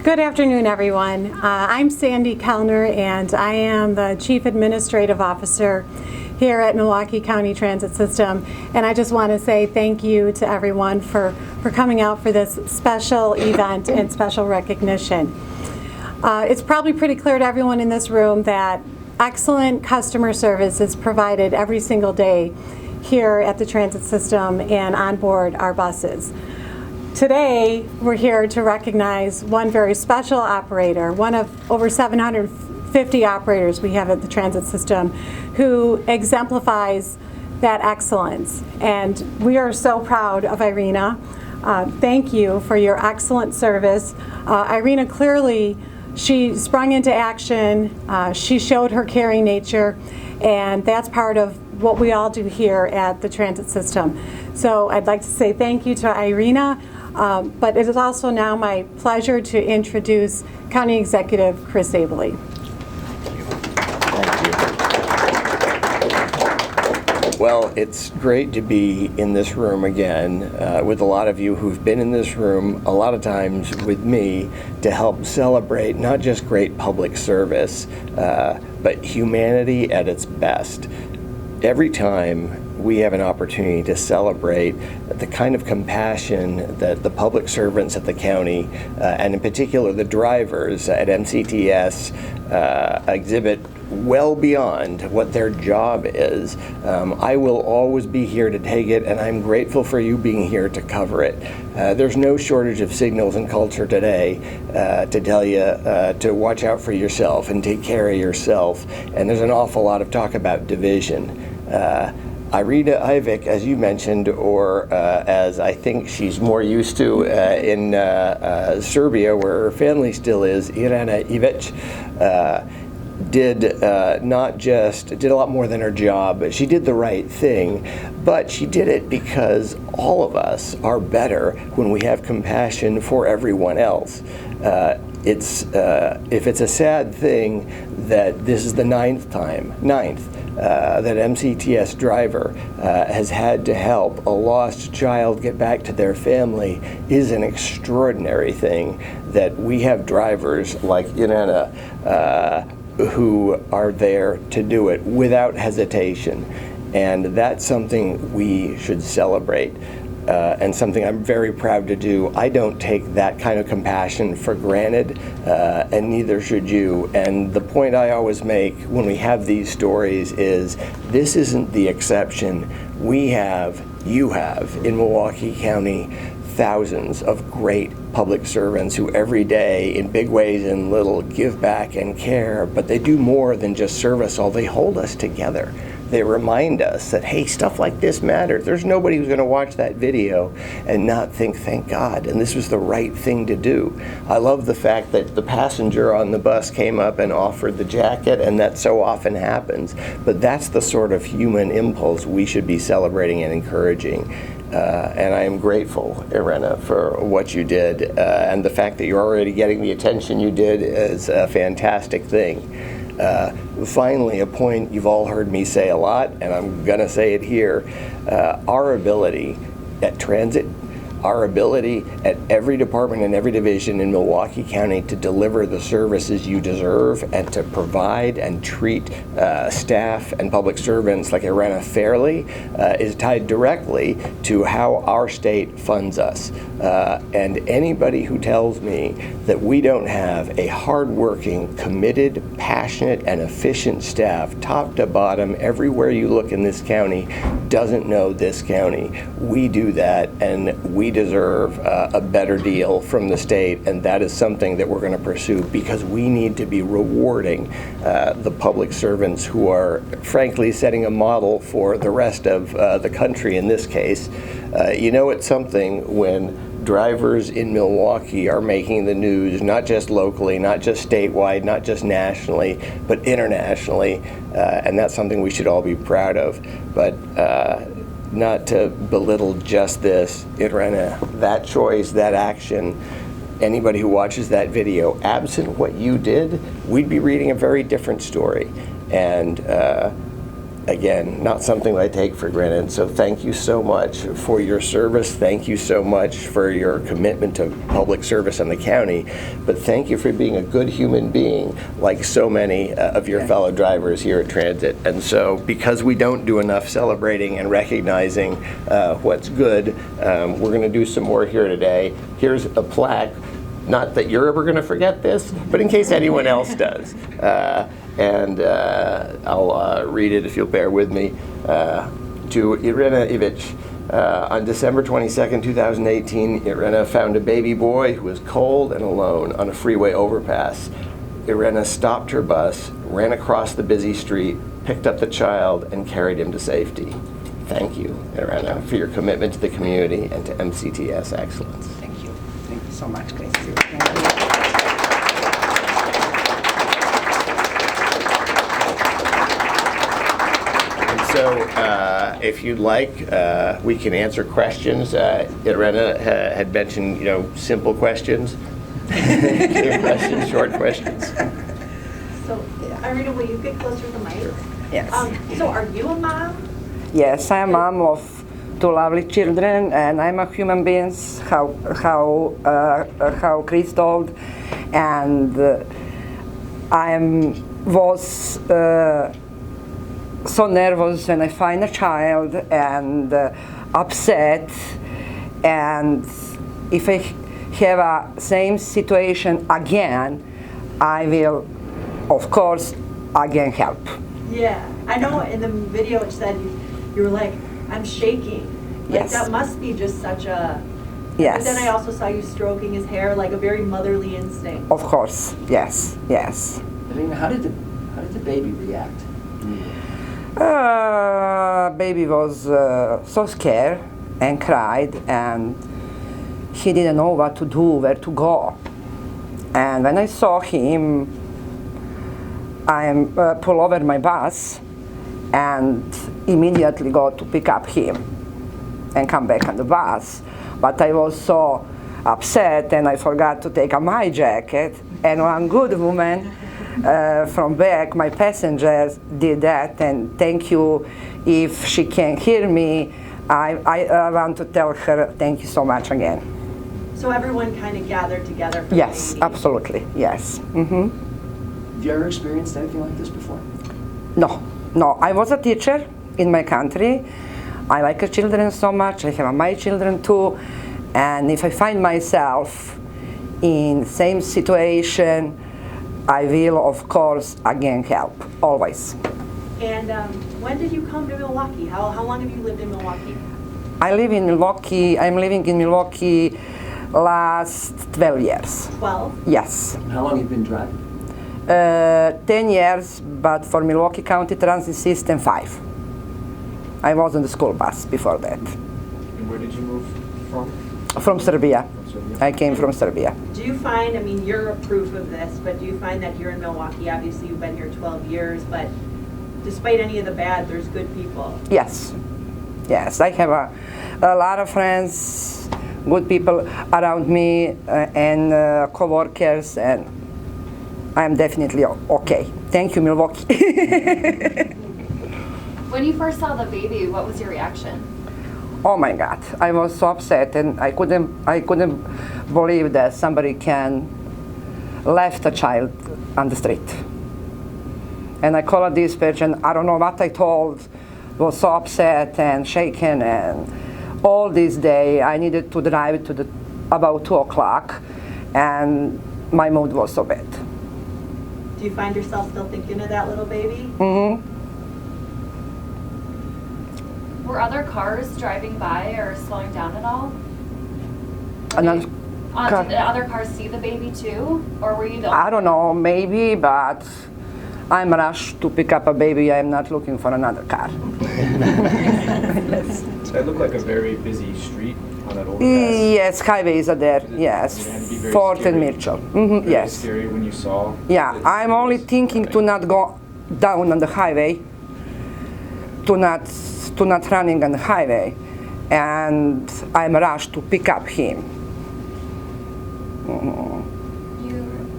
Good afternoon, everyone. I'm Sandy Kellner, and I am the Chief Administrative Officer here at Milwaukee County Transit System. And I just want to say thank you to everyone for coming out for this special event and special recognition. It's probably pretty clear to everyone in this room that excellent customer service is provided every single day here at the transit system and on board our buses. Today, we're here to recognize one very special operator, one of over 750 operators we have at the transit system, who exemplifies that excellence. And we are so proud of Irena. Thank you for your excellent service. Irena clearly, she sprung into action. She showed her caring nature, and that's part of what we all do here at the transit system. So I'd like to say thank you to Irena. But it is also now my pleasure to introduce County Executive Chris Abele. Thank you. Well, it's great to be in this room again with a lot of you who've been in this room a lot of times with me to help celebrate not just great public service, but humanity at its best. Every time we have an opportunity to celebrate the kind of compassion that the public servants at the county, and in particular the drivers at MCTS, exhibit well beyond what their job is. I will always be here to take it, and I'm grateful for you being here to cover it. There's no shortage of signals and culture today to tell you to watch out for yourself and take care of yourself, and there's an awful lot of talk about division. Irena Ivic, as you mentioned, or as I think she's more used to in Serbia, where her family still is, Irena Ivic, did a lot more than her job. She did the right thing, but she did it because all of us are better when we have compassion for everyone else. If it's a sad thing that this is the ninth that MCTS Driver has had to help a lost child get back to their family, is an extraordinary thing that we have drivers like Irena who are there to do it without hesitation. And that's something we should celebrate. And something I'm very proud to do. I don't take that kind of compassion for granted, and neither should you. And the point I always make when we have these stories is this isn't the exception. You have in Milwaukee County thousands of great public servants who every day, in big ways and little, give back and care, but they do more than just serve us all. They hold us together. They remind us that, hey, stuff like this matters. There's nobody who's going to watch that video and not think, thank God, and this was the right thing to do. I love the fact that the passenger on the bus came up and offered the jacket, and that so often happens. But that's the sort of human impulse we should be celebrating and encouraging. And I am grateful, Irena, for what you did. And the fact that you're already getting the attention you did is a fantastic thing. Finally, a point you've all heard me say a lot, and I'm going to say it here, our ability at transit, our ability at every department and every division in Milwaukee County to deliver the services you deserve and to provide and treat staff and public servants like Irena fairly is tied directly to how our state funds us. And anybody who tells me that we don't have a hardworking, committed, passionate, and efficient staff, top to bottom, everywhere you look in this county, doesn't know this county. We do that, and we deserve a better deal from the state, and that is something that we're going to pursue because we need to be rewarding the public servants who are frankly setting a model for the rest of the country in this case. It's something when drivers in Milwaukee are making the news, not just locally, not just statewide, not just nationally, but internationally, and that's something we should all be proud of. But not to belittle just this, Irena, that choice, that action, anybody who watches that video, absent what you did, we'd be reading a very different story. And again, not something that I take for granted. So thank you so much for your service. Thank you so much for your commitment to public service in the county. But thank you for being a good human being, like so many of your fellow drivers here at Transit. And so because we don't do enough celebrating and recognizing what's good, we're going to do some more here today. Here's a plaque. Not that you're ever going to forget this, but in case anyone else does. And I'll read it if you'll bear with me. To Irena Ivic. On December 22nd, 2018, Irena found a baby boy who was cold and alone on a freeway overpass. Irena stopped her bus, ran across the busy street, picked up the child, and carried him to safety. Thank you, Irena, for your commitment to the community and to MCTS excellence. Thank you. Thank you so much, guys. Thank you. So, if you'd like, we can answer questions. Irena had mentioned, simple questions, clear questions, short questions. So, Irena, will you get closer to the mic? Yes. So, are you a mom? Yes, I'm a mom of two lovely children, and I'm a human being, how Chris told, and I was so nervous when I find a child and upset, and if I have a same situation again, I will, of course, again help. Yeah, I know in the video it said you were like, I'm shaking. Like, Yes. that must be just such a... Yes. But then I also saw you stroking his hair, like a very motherly instinct. Of course, yes, yes. Irena, how did the baby react? Baby was so scared and cried, and he didn't know what to do, where to go. And when I saw him, I pull over my bus and immediately go to pick up him and come back on the bus. But I was so upset, and I forgot to take my jacket, and one good woman from back, my passengers did that, and thank you. If she can't hear me, I want to tell her thank you so much again. So everyone kind of gathered together for Yes, the baby. absolutely, yes. Mm-hmm. Have you ever experienced anything like this before? No, I was a teacher in my country. I like children so much. I have my children too, and if I find myself in same situation, I will, of course, again help, always. And when did you come to Milwaukee? How long have you lived in Milwaukee? I live in Milwaukee. I'm living in Milwaukee last 12 years. 12? Yes. How long have you been driving? 10 years, but for Milwaukee County Transit System, 5. I was on the school bus before that. And where did you move from? From Serbia. From Serbia? I came from Serbia. Do you find, I mean, you're a proof of this, but do you find that here in Milwaukee, obviously you've been here 12 years, but despite any of the bad, there's good people? Yes. Yes, I have a lot of friends, good people around me, and co-workers, and I'm definitely okay. Thank you, Milwaukee. When you first saw the baby, what was your reaction? Oh my God, I was so upset, and I couldn't believe that somebody can left a child on the street. And I called a dispatch, and I don't know what I told. Was so upset and shaken, and all this day I needed to drive to about 2 o'clock, and my mood was so bad. Do you find yourself still thinking of that little baby? Mm-hmm. Were other cars driving by or slowing down at all? Another car. Did the other cars see the baby too? Or were you the I don't know, maybe, but I'm rushed to pick up a baby. I'm not looking for another car. So it looked like a very busy street on that overpass. Yes, highways are there. Yes, It had to be very 4th and scary. Mitchell. Mm-hmm. Very Yes. scary when you saw. Yeah, the I'm only videos. thinking Okay. to not go down on the highway, to not running on the highway, and I'm rushed to pick up him.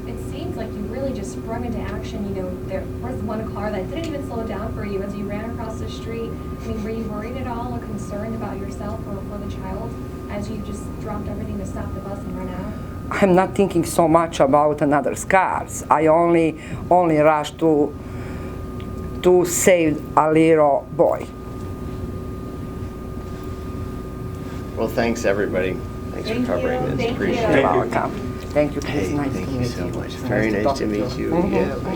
it seems like you really just sprung into action, you know, there was one car that didn't even slow down for you as you ran across the street. I mean, were you worried at all or concerned about yourself or for the child as you just dropped everything to stop the bus and run out? I'm not thinking so much about another cars. I only rush to save a little boy. Well, thanks, everybody. Thanks Thank for covering you. this. Thank you. Appreciate You're it. welcome. Thank you. It's Hey, nice thank to you meet so you. much. It's Very nice talk to meet you. Mhm. Yeah.